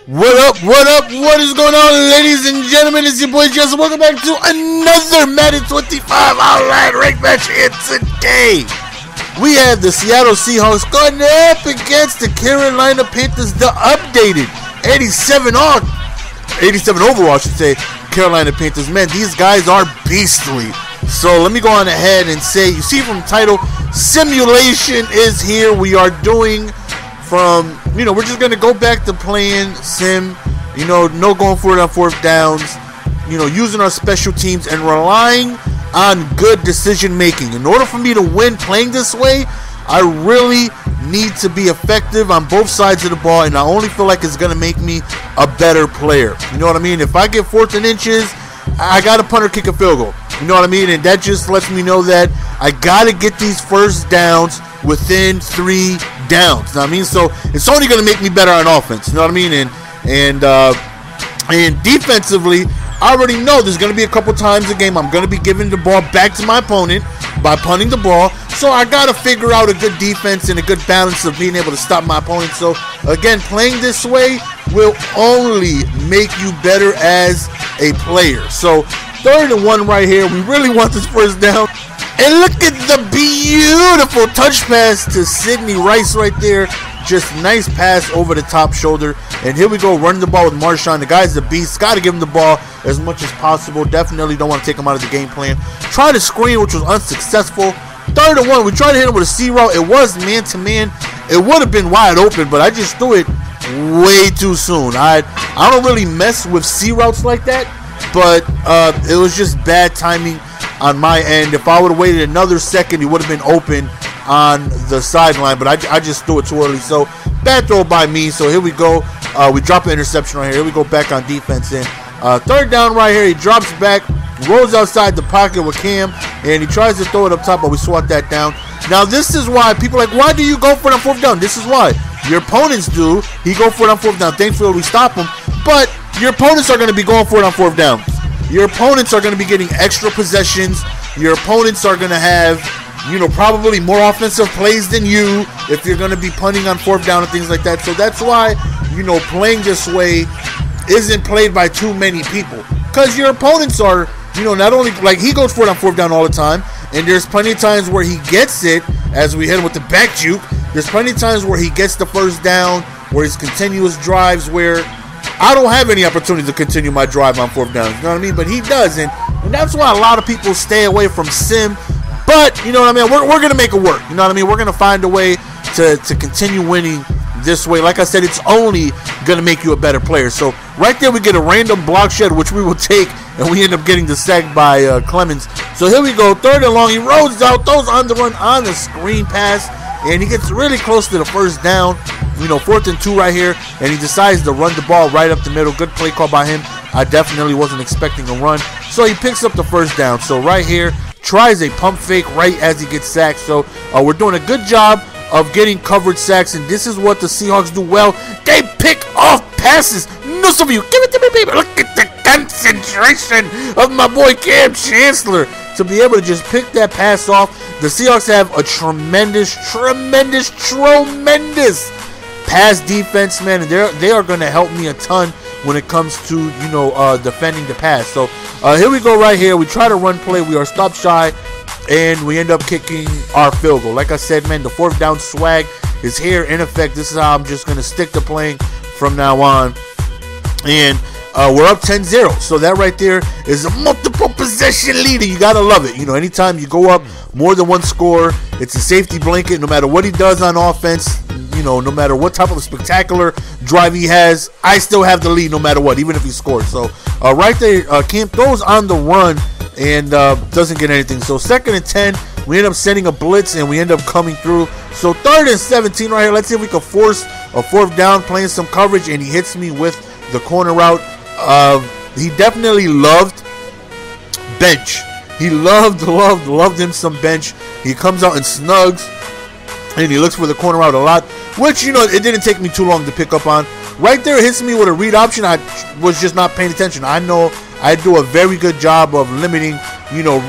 What up, what is going on, ladies and gentlemen? It's your boy Jess. Welcome back to another Madden 25 Online Rank match. And today, we have the Seattle Seahawks going up against the Carolina Panthers, the updated 87 overall, I should say, Carolina Panthers. Man, these guys are beastly. So let me go on ahead and say, you see from the title, simulation is here. We are doing from, we're just going to go back to playing sim, no going for it on fourth downs, using our special teams and relying on good decision making. In order for me to win playing this way, I really need to be effective on both sides of the ball, and I only feel like it's going to make me a better player. You know what I mean? If I get 4th and inches, I got to punt or kick a field goal. You know what I mean? And that just lets me know that I got to get these first downs within 3 downs. You know what I mean? So it's only going to make me better on offense. You know what I mean? And defensively, I already know there's going to be a couple times a game I'm going to be giving the ball back to my opponent by punting the ball. So I got to figure out a good defense and a good balance of being able to stop my opponent. So again, playing this way will only make you better as a player. So 3rd and 1 right here. We really want this first down. And look at the beautiful touch pass to Sidney Rice right there. Just nice pass over the top shoulder. And here we go, running the ball with Marshawn. The guy's a beast. Got to give him the ball as much as possible. Definitely don't want to take him out of the game plan. Try to screen, which was unsuccessful. 3rd and 1. We tried to hit him with a C route. It was man-to-man. It would have been wide open, but I just threw it way too soon. I don't really mess with C routes like that, but it was just bad timing on my end. If I would have waited another second, he would have been open on the sideline, but I just threw it too early. So bad throw by me. So here we go. We drop an interception right here. Here we go back on defense. And 3rd down right here. He drops back, rolls outside the pocket with Cam, and he tries to throw it up top, but we swat that down. Now this is why people are like, why do you go for it on 4th down? This is why. Your opponents do. He go for it on 4th down. Thankfully we stop him. But your opponents are going to be going for it on 4th down. Your opponents are going to be getting extra possessions. Your opponents are going to have, probably more offensive plays than you if you're going to be punting on 4th down and things like that. So that's why, playing this way isn't played by too many people. Because your opponents are, not only, like, he goes for it on 4th down all the time, and there's plenty of times where he gets it as we hit him with the back juke. There's plenty of times where he gets the first down, where his continuous drives where I don't have any opportunity to continue my drive on 4th down. You know what I mean? But he does, and that's why a lot of people stay away from sim. But, you know what I mean? We're going to make it work. You know what I mean? We're going to find a way to continue winning this way. Like I said, it's only going to make you a better player. So right there we get a random block shed, which we will take, and we end up getting the sack by Clemens. So here we go, 3rd and long. He rolls out, throws on the run on the screen pass, and he gets really close to the first down. 4th and 2 right here, and he decides to run the ball right up the middle. Good play call by him. I definitely wasn't expecting a run. So he picks up the first down. So right here, tries a pump fake right as he gets sacked. So we're doing a good job of getting coverage sacks, and this is what the Seahawks do well. They pick off passes. No, some of you, give it to me, baby. Look at the concentration of my boy Cam Chancellor to be able to just pick that pass off. The Seahawks have a tremendous pass defense, man, and they are going to help me a ton when it comes to, defending the pass. So here we go right here. We try to run play. We are stop shy, and we end up kicking our field goal. Like I said, man, the 4th down swag is here in effect. This is how I'm just going to stick to playing from now on. And we're up 10-0. So that right there is a multiple possession lead, and you got to love it. Anytime you go up more than one score, it's a safety blanket. No matter what he does on offense, no matter what type of spectacular drive he has, I still have the lead no matter what, even if he scores. So right there, Cam throws on the run and doesn't get anything. So 2nd and 10, we end up sending a blitz, and we end up coming through. So 3rd and 17 right here. Let's see if we can force a 4th down, playing some coverage, and he hits me with the corner route. He definitely loved bench. He loved him some bench. He comes out and snugs, and he looks for the corner route a lot, which, it didn't take me too long to pick up on. Right there, it hits me with a read option. I was just not paying attention. I know I do a very good job of limiting,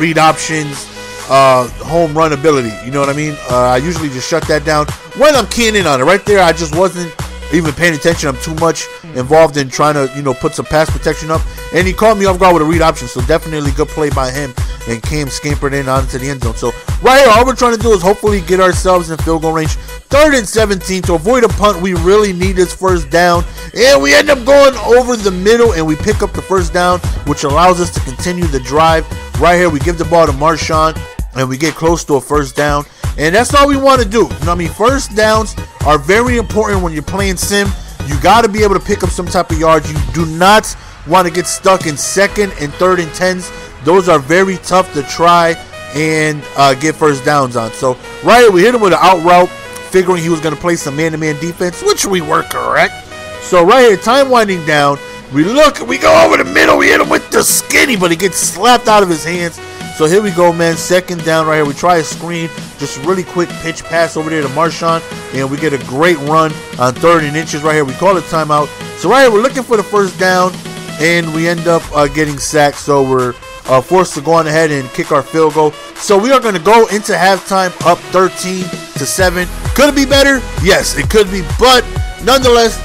read options, home run ability. You know what I mean? I usually just shut that down when I'm keying in on it. Right there, I just wasn't even paying attention. I'm too much involved in trying to, you know, put some pass protection up. And he caught me off guard with a read option. So definitely good play by him. And Cam scampered in onto the end zone. So right here, all we're trying to do is hopefully get ourselves in field goal range. 3rd and 17. To avoid a punt, we really need this first down. And we end up going over the middle, and we pick up the first down, which allows us to continue the drive. Right here, we give the ball to Marshawn, and we get close to a first down. And that's all we want to do. You know what I mean? First downs are very important when you're playing sim. You got to be able to pick up some type of yards. You do not want to get stuck in 2nd and 3rd and 10s. Those are very tough to try and get first downs on. So right here, we hit him with an out route, figuring he was going to play some man-to-man defense, which we were correct. So right here, time winding down. We look, we go over the middle. We hit him with the skinny, but he gets slapped out of his hands. So here we go, man. 2nd down right here. We try a screen, just really quick pitch pass over there to Marshawn, and we get a great run on 3rd and inches right here. We call it timeout. So right here, we're looking for the first down, and we end up getting sacked. So we're forced to go on ahead and kick our field goal. So we are going to go into halftime up 13-7. Could it be better? Yes, it could be, but nonetheless,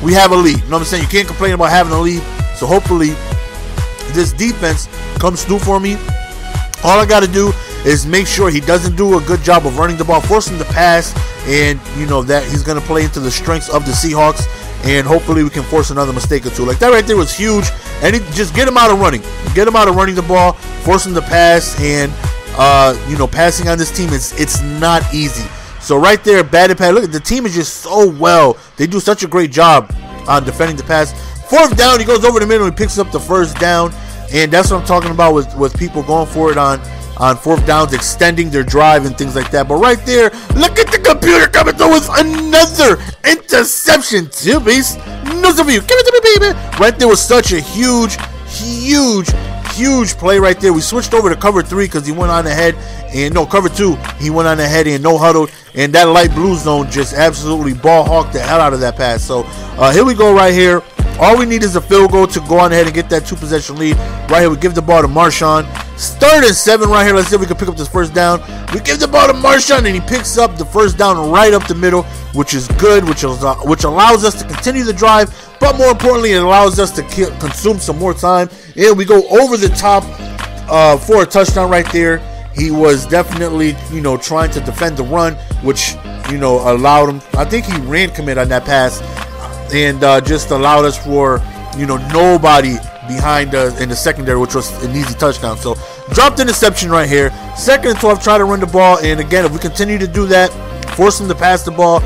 we have a lead. You know what I'm saying? You can't complain about having a lead. So hopefully, this defense comes through for me. All I got to do is make sure he doesn't do a good job of running the ball, force him to pass, and you know that he's going to play into the strengths of the Seahawks, and hopefully we can force another mistake or two. Like that right there was huge, and just get him out of running. Get him out of running the ball, force him to pass, and you know, passing on this team, it's not easy. So right there, bad and pad. Look, the team is just so well. They do such a great job on defending the pass. 4th down, he goes over the middle and picks up the first down. And that's what I'm talking about with people going for it on 4th downs, extending their drive and things like that. But right there, look at the computer coming through with another interception. Two base, no for you. Give it to me, baby. Right there was such a huge play right there. We switched over to cover 3 because he went on ahead, and no, cover 2. He went on ahead and no huddled, and that light blue zone just absolutely ball hawked the hell out of that pass. So here we go right here. All we need is a field goal to go on ahead and get that 2-possession lead. Right here, we give the ball to Marshawn. 3rd and 7 right here. Let's see if we can pick up this first down. We give the ball to Marshawn, and he picks up the first down right up the middle, which is good, which allows us to continue the drive. But more importantly, it allows us to consume some more time. And we go over the top for a touchdown right there. He was definitely, you know, trying to defend the run, which, you know, allowed him. I think he ran commit on that pass. And just allowed us for, you know, nobody behind us in the secondary, which was an easy touchdown. So dropped interception right here. 2nd and 12, try to run the ball. And again, if we continue to do that, force him to pass the ball,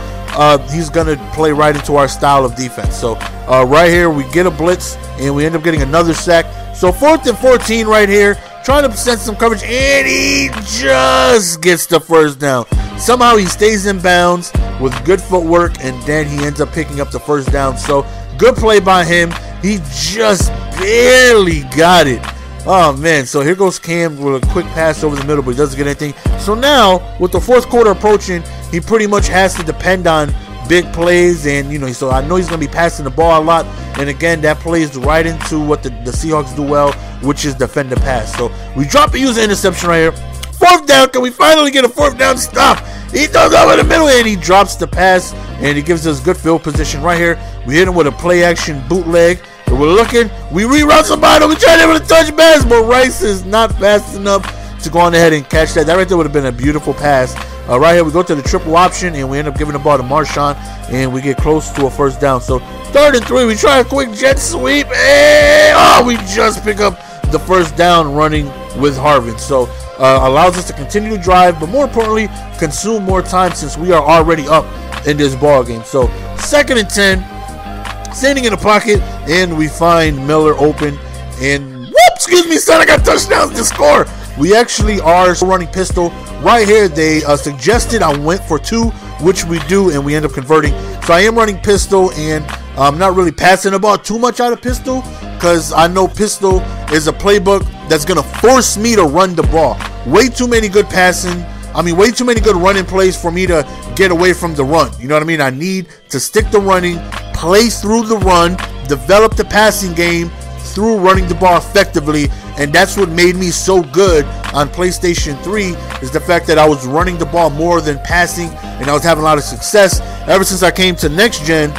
he's going to play right into our style of defense. So right here, we get a blitz, and we end up getting another sack. So 4th and 14 right here, trying to send some coverage, and he just gets the first down. Somehow he stays in bounds with good footwork, and then he ends up picking up the first down. So good play by him. He just barely got it. Oh, man. So here goes Cam with a quick pass over the middle, but he doesn't get anything. So now, with the 4th quarter approaching, he pretty much has to depend on big plays. And, you know, so I know he's going to be passing the ball a lot. And, again, that plays right into what the Seahawks do well, which is defend the pass. So we drop a user interception right here. 4th down. Can we finally get a 4th down stop? He throws over the middle, and he drops the pass, and he gives us good field position right here. We hit him with a play-action bootleg. And we're looking. We reroute somebody. We try to touch pass, but Rice is not fast enough to go on ahead and catch that. That right there would have been a beautiful pass. Right here, we go to the triple option, and we end up giving the ball to Marshawn, and we get close to a first down. So 3rd and 3, we try a quick jet sweep, and we just pick up the first down running with Harvin. So allows us to continue to drive, but more importantly, consume more time since we are already up in this ball game. So 2nd and 10, standing in the pocket, and we find Miller open, and whoop, excuse me, son, I got touchdowns to score. We actually are running pistol. Right here, they suggested I went for 2, which we do, and we end up converting. So I am running pistol, and I'm not really passing the ball too much out of pistol because I know pistol is a playbook that's going to force me to run the ball. Way too many good way too many good running plays for me to get away from the run. You know what I mean? I need to stick to running, play through the run, develop the passing game through running the ball effectively. And that's what made me so good on PlayStation 3 is the fact that I was running the ball more than passing, and I was having a lot of success. Ever since I came to next gen,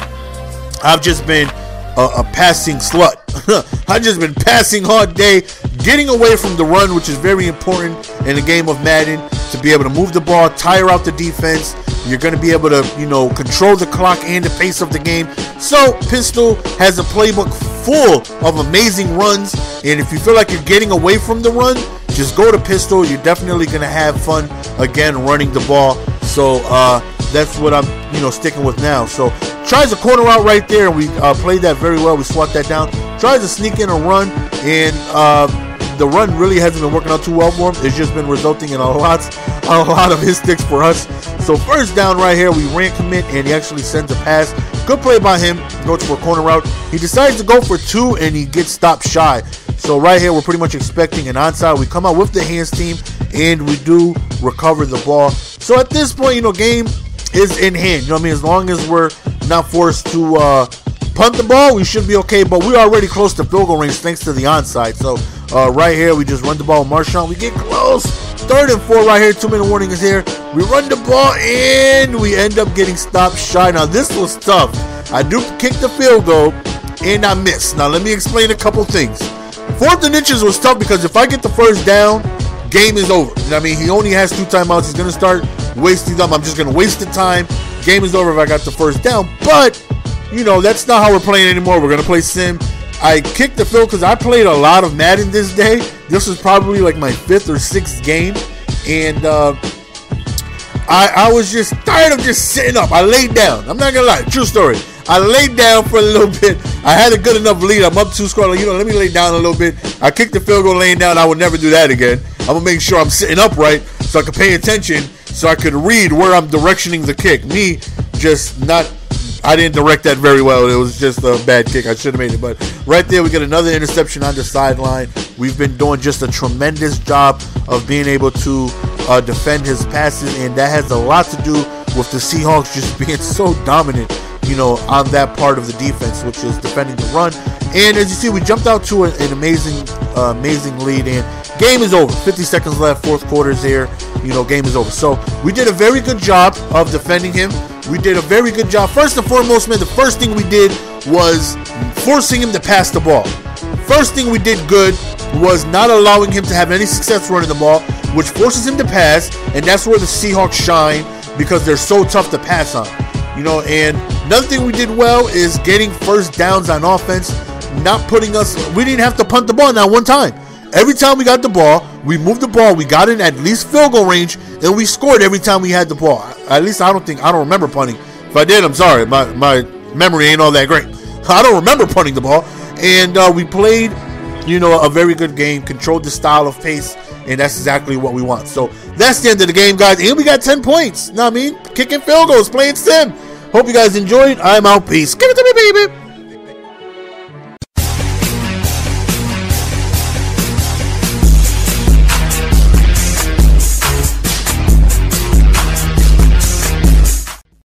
I've just been a passing slut. I've just been passing all day, getting away from the run, which is very important in a game of Madden, to be able to move the ball, tire out the defense. You're going to be able to, control the clock and the pace of the game. So Pistol has a playbook full of amazing runs, and if you feel like you're getting away from the run, just go to Pistol. You're definitely going to have fun again running the ball. So that's what I'm sticking with now. So tries a corner out right there, and we played that very well. We swat that down. Tries to sneak in a run, and the run really hasn't been working out too well for him. It's just been resulting in a lot of his sticks for us. So first down right here, we ran commit, and he actually sends a pass. Good play by him. Goes for a corner route. He decides to go for two, and he gets stopped shy. So right here, we're pretty much expecting an onside. We come out with the hands team, and we do recover the ball. So at this point, game is in hand. As long as we're not forced to punt the ball, we should be okay. But we're already close to field goal range thanks to the onside. So right here, we just run the ball with Marshawn. We get close. 3rd and 4 right here. 2-minute warning is here. We run the ball, and we end up getting stopped shy. Now, this was tough. I do kick the field goal, and I miss. Now, let me explain a couple things. 4th and inches was tough because if I get the first down, game is over. He only has 2 timeouts. He's going to start wasting them. I'm just going to waste the time. Game is over if I got the first down. But, that's not how we're playing anymore. We're going to play sim. I kicked the field because I played a lot of Madden this day. This was probably like my 5th or 6th game. And I was just tired of just sitting up. I laid down. I'm not going to lie. True story. I laid down for a little bit. I had a good enough lead. I'm up 2 score. Let me lay down a little bit. I kicked the field goal laying down. I would never do that again. I'm going to make sure I'm sitting upright so I can pay attention, so I could read where I'm directioning the kick. I didn't direct that very well. It was just a bad kick. I should have made it. But right there, we get another interception on the sideline. We've been doing just a tremendous job of being able to defend his passes, and that has a lot to do with the Seahawks just being so dominant, on that part of the defense, which is defending the run. And as you see, we jumped out to an amazing lead, and game is over. 50 seconds left, 4th quarter's here. Game is over. So we did a very good job of defending him. We did a very good job. First and foremost, man, the first thing we did was forcing him to pass the ball. First thing we did good was not allowing him to have any success running the ball, which forces him to pass, and that's where the Seahawks shine because they're so tough to pass on. And another thing we did well is getting first downs on offense, not putting us, we didn't have to punt the ball not one time. Every time we got the ball, we moved the ball, we got in at least field goal range, and we scored every time we had the ball. At least I don't remember punting. If I did, I'm sorry. My memory ain't all that great. I don't remember punting the ball. And we played, a very good game, controlled the style of pace, and that's exactly what we want. So that's the end of the game, guys. And we got 10 points. Kicking field goals, playing sim. Hope you guys enjoyed. I'm out. Peace. Give it to me, baby.